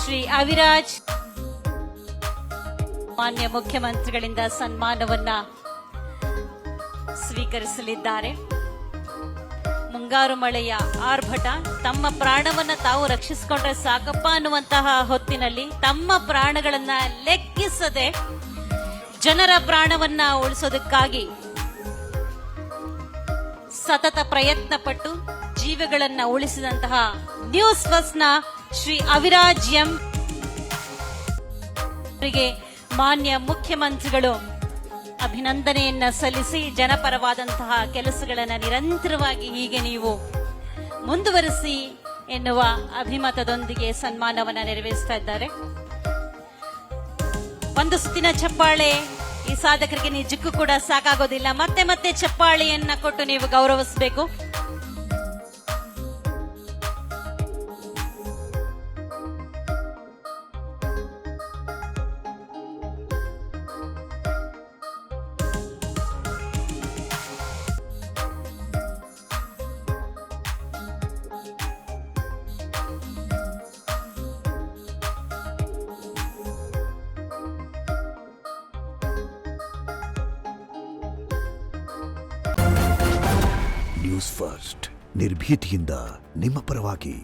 ಶ್ರೀ ಅವಿರಾಜ್ ಮಾನ್ಯ ಮುಖ್ಯಮಂತ್ರಿಗಳಿಂದ ಸನ್ಮಾನವನ್ನ ಸ್ವೀಕರಿಸಲಿದ್ದಾರೆ. ಮುಂಗಾರು ಮಳೆಯ ಆರ್ಭಟ, ತಮ್ಮ ಪ್ರಾಣವನ್ನ ತಾವು ರಕ್ಷಿಸಿಕೊಂಡ್ರೆ ಸಾಕಪ್ಪ ಅನ್ನುವಂತಹ ಹೊತ್ತಿನಲ್ಲಿ ತಮ್ಮ ಪ್ರಾಣಗಳನ್ನ ಲೆಕ್ಕಿಸದೆ ಜನರ ಪ್ರಾಣವನ್ನ ಉಳಿಸೋದಕ್ಕಾಗಿ ಸತತ ಪ್ರಯತ್ನ ಪಟ್ಟು ಜೀವಗಳನ್ನ ಉಳಿಸಿದಂತಹ ನ್ಯೂಸ್ ಫಸ್ಟ್ ನ ಶ್ರೀ ಅವಿರಾಜ್ ಎಂ ಅವರಿಗೆ ಮಾನ್ಯ ಮುಖ್ಯಮಂತ್ರಿಗಳು ಅಭಿನಂದನೆಯನ್ನ ಸಲ್ಲಿಸಿ ಜನಪರವಾದಂತಹ ಕೆಲಸಗಳನ್ನ ನಿರಂತರವಾಗಿ ಹೀಗೆ ನೀವು ಮುಂದುವರಿಸಿ ಎನ್ನುವ ಅಭಿಮತದೊಂದಿಗೆ ಸನ್ಮಾನವನ್ನ ನೆರವೇರಿಸ್ತಾ ಇದ್ದಾರೆ. ಒಂದು ಸುತ್ತಿನ ಚಪ್ಪಾಳೆ ಈ ಸಾಧಕರಿಗೆ ನಿಜಕ್ಕೂ ಕೂಡ ಸಾಕಾಗೋದಿಲ್ಲ. ಮತ್ತೆ ಮತ್ತೆ ಚಪ್ಪಾಳೆಯನ್ನ ಕೊಟ್ಟು ನೀವು ಗೌರವಿಸಬೇಕು. ನ್ಯೂಸ್ ಫಸ್ಟ್ ನಿರ್ಭೀತಿಯಿಂದ ನಿಮ್ಮ ಪರವಾಗಿ.